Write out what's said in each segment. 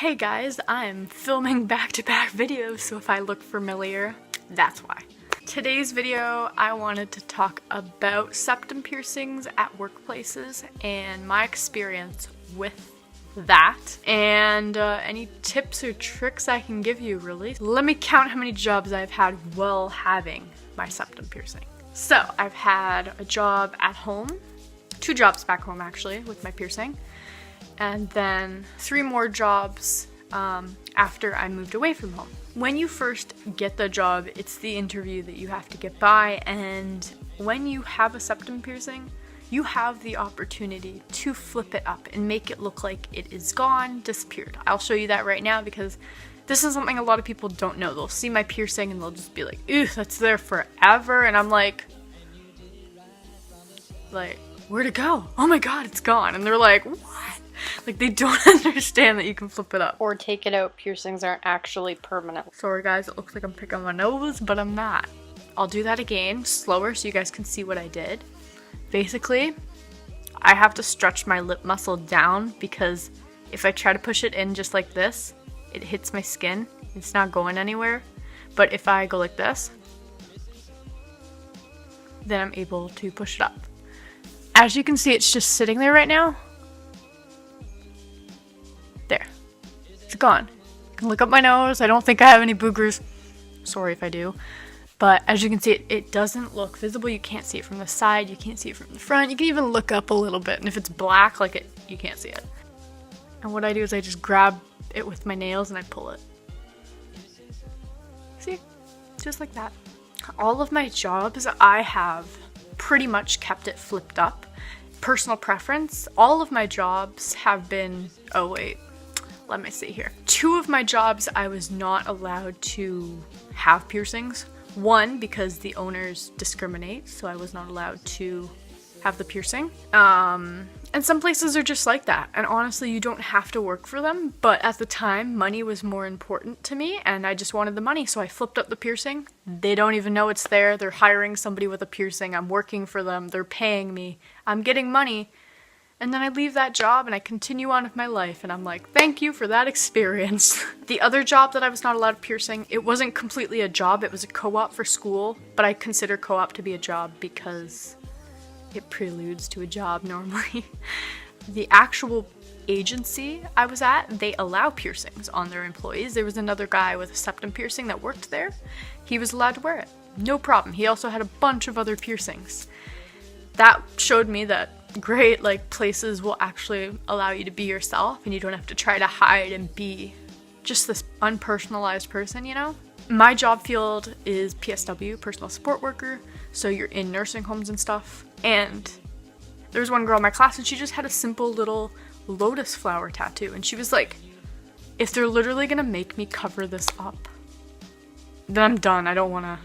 Hey guys, I'm filming back-to-back videos, so if I look familiar, that's why. Today's video, I wanted to talk about septum piercings at workplaces and my experience with that, and any tips or tricks I can give you, really. Let me count how many jobs I've had while having my septum piercing. So, I've had a job at home, 2 jobs back home actually, with my piercing, and then 3 more jobs after I moved away from home. When you first get the job, it's the interview that you have to get by, and when you have a septum piercing, you have the opportunity to flip it up and make it look like it is gone, disappeared. I'll show you that right now because this is something a lot of people don't know. They'll see my piercing and they'll just be like, ew, that's there forever, and I'm like, where'd it go? Oh my god, it's gone. And they're like, what? Like, they don't understand that you can flip it up. Or take it out. Piercings aren't actually permanent. Sorry guys, it looks like I'm picking my nose, but I'm not. I'll do that again, slower, so you guys can see what I did. Basically, I have to stretch my lip muscle down because if I try to push it in just like this, it hits my skin. It's not going anywhere. But if I go like this, then I'm able to push it up. As you can see, it's just sitting there right now. There. It's gone. You can look up my nose. I don't think I have any boogers. Sorry if I do. But as you can see, it doesn't look visible. You can't see it from the side. You can't see it from the front. You can even look up a little bit. And if it's black, like it, you can't see it. And what I do is I just grab it with my nails and I pull it. See? Just like that. All of my jobs, I have pretty much kept it flipped up. Personal preference, all of my jobs have been, oh wait, let me see here. 2 of my jobs I was not allowed to have piercings. 1, because the owners discriminate, so I was not allowed to have the piercing. And some places are just like that, and honestly, you don't have to work for them, but at the time, money was more important to me, and I just wanted the money, so I flipped up the piercing. They don't even know it's there. They're hiring somebody with a piercing. I'm working for them. They're paying me. I'm getting money. And then I leave that job and I continue on with my life, and I'm like, thank you for that experience. The other job that I was not allowed piercing, it wasn't completely a job, it was a co-op for school, but I consider co-op to be a job because it preludes to a job normally. The actual agency I was at, they allow piercings on their employees. There was another guy with a septum piercing that worked there. He was allowed to wear it, no problem. He also had a bunch of other piercings. That showed me that great, like, places will actually allow you to be yourself and you don't have to try to hide and be just this unpersonalized person, you know? My job field is PSW, personal support worker, so you're in nursing homes and stuff. And there was one girl in my class and she just had a simple little lotus flower tattoo, and she was like, if they're literally gonna make me cover this up, then I'm done. I don't want to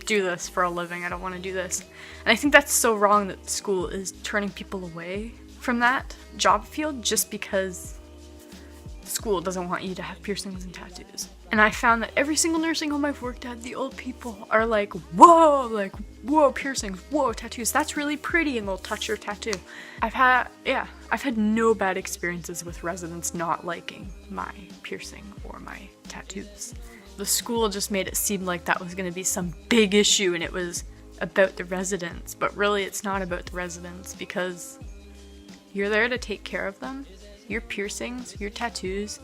do this for a living. I don't want to do this. And I think that's so wrong that school is turning people away from that job field just because school doesn't want you to have piercings and tattoos. And I found that every single nursing home I've worked at, the old people are like, whoa, piercings, whoa, tattoos, that's really pretty, and they'll touch your tattoo. I've had no bad experiences with residents not liking my piercing or my tattoos. The school just made it seem like that was going to be some big issue and it was about the residents, but really it's not about the residents because you're there to take care of them. Your piercings, your tattoos,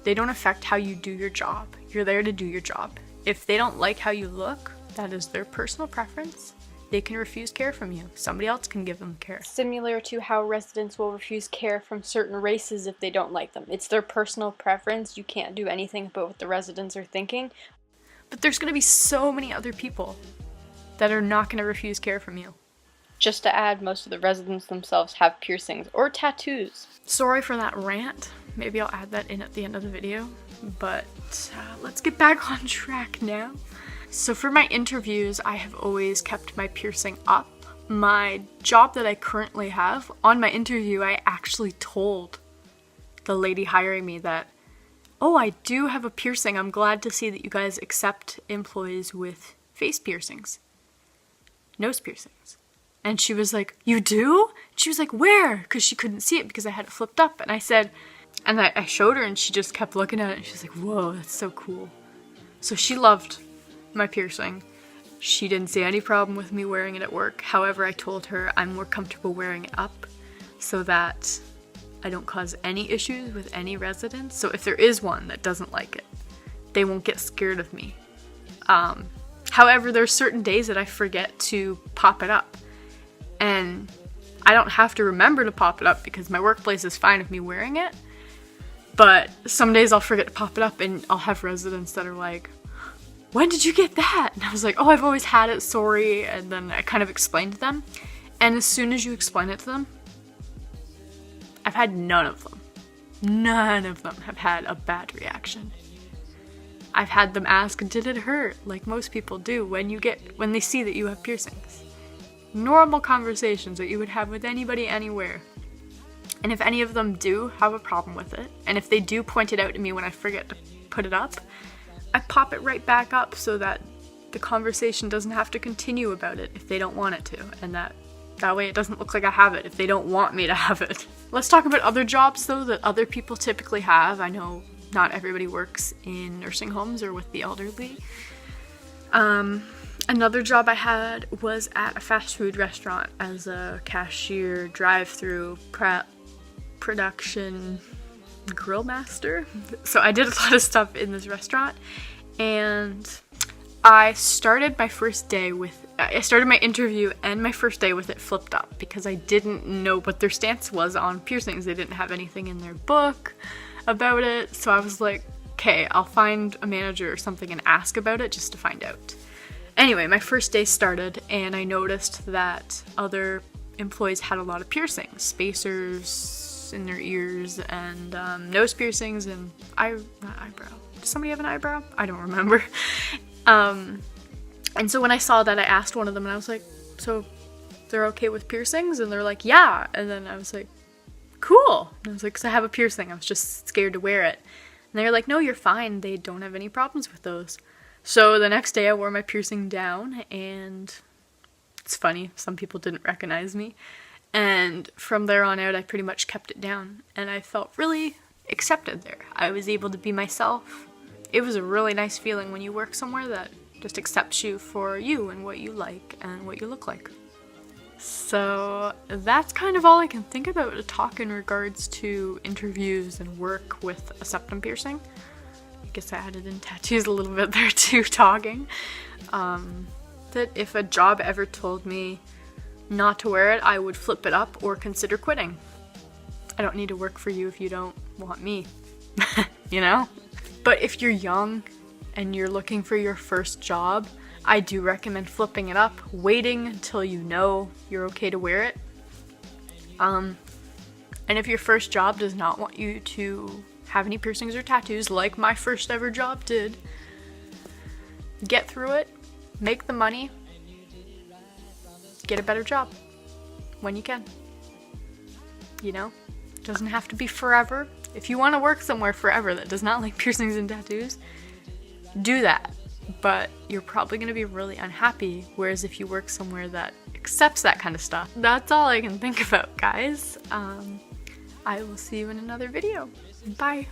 they don't affect how you do your job. You're there to do your job. If they don't like how you look, that is their personal preference. They can refuse care from you. Somebody else can give them care. Similar to how residents will refuse care from certain races if they don't like them. It's their personal preference. You can't do anything about what the residents are thinking. But there's gonna be so many other people that are not gonna refuse care from you. Just to add, most of the residents themselves have piercings or tattoos. Sorry for that rant. Maybe I'll add that in at the end of the video. But let's get back on track now. So for my interviews, I have always kept my piercing up. My job that I currently have, on my interview, I actually told the lady hiring me that, oh, I do have a piercing. I'm glad to see that you guys accept employees with face piercings, nose piercings. And she was like, you do? She was like, where? Because she couldn't see it because I had it flipped up. And I said, And I showed her and she just kept looking at it and she's like, whoa, that's so cool. So she loved my piercing. She didn't see any problem with me wearing it at work. However, I told her I'm more comfortable wearing it up so that I don't cause any issues with any residents. So if there is one that doesn't like it, they won't get scared of me. However, there's certain days that I forget to pop it up. And I don't have to remember to pop it up because my workplace is fine with me wearing it. But some days I'll forget to pop it up and I'll have residents that are like, when did you get that? And I was like, oh, I've always had it, sorry. And then I kind of explained to them. And as soon as you explain it to them, I've had none of them have had a bad reaction. I've had them ask, did it hurt? Like most people do when they see that you have piercings. Normal conversations that you would have with anybody anywhere. And if any of them do have a problem with it, and if they do point it out to me when I forget to put it up, I pop it right back up so that the conversation doesn't have to continue about it if they don't want it to, and that way it doesn't look like I have it if they don't want me to have it. Let's talk about other jobs though that other people typically have. I know not everybody works in nursing homes or with the elderly. Another job I had was at a fast food restaurant as a cashier, drive-through, production grill master. So I did a lot of stuff in this restaurant, and I started my interview and my first day with it flipped up because I didn't know what their stance was on piercings. They didn't have anything in their book about it, so I was like, okay, I'll find a manager or something and ask about it just to find out. Anyway, my first day started and I noticed that other employees had a lot of piercings, spacers in their ears and nose piercings and not eyebrow. Does somebody have an eyebrow? I don't remember. And so when I saw that, I asked one of them and I was like, so they're okay with piercings? And they're like, yeah. And then I was like, cool. And I was like, 'cause I have a piercing. I was just scared to wear it. And they were like, no, you're fine. They don't have any problems with those. So the next day I wore my piercing down, and it's funny, some people didn't recognize me. And from there on out, I pretty much kept it down, and I felt really accepted there. I was able to be myself. It was a really nice feeling when you work somewhere that just accepts you for you and what you like and what you look like. So that's kind of all I can think about to talk in regards to interviews and work with a septum piercing. I guess I added in tattoos a little bit there too, talking. That if a job ever told me not to wear it, I would flip it up or consider quitting. I don't need to work for you if you don't want me, you know? But if you're young and you're looking for your first job, I do recommend flipping it up, waiting until you know you're okay to wear it. And if your first job does not want you to have any piercings or tattoos, like my first ever job did, get through it, make the money, get a better job when you can. You know? It doesn't have to be forever. If you want to work somewhere forever that does not like piercings and tattoos, do that. But you're probably going to be really unhappy, whereas if you work somewhere that accepts that kind of stuff. That's all I can think about, guys. I will see you in another video. Bye.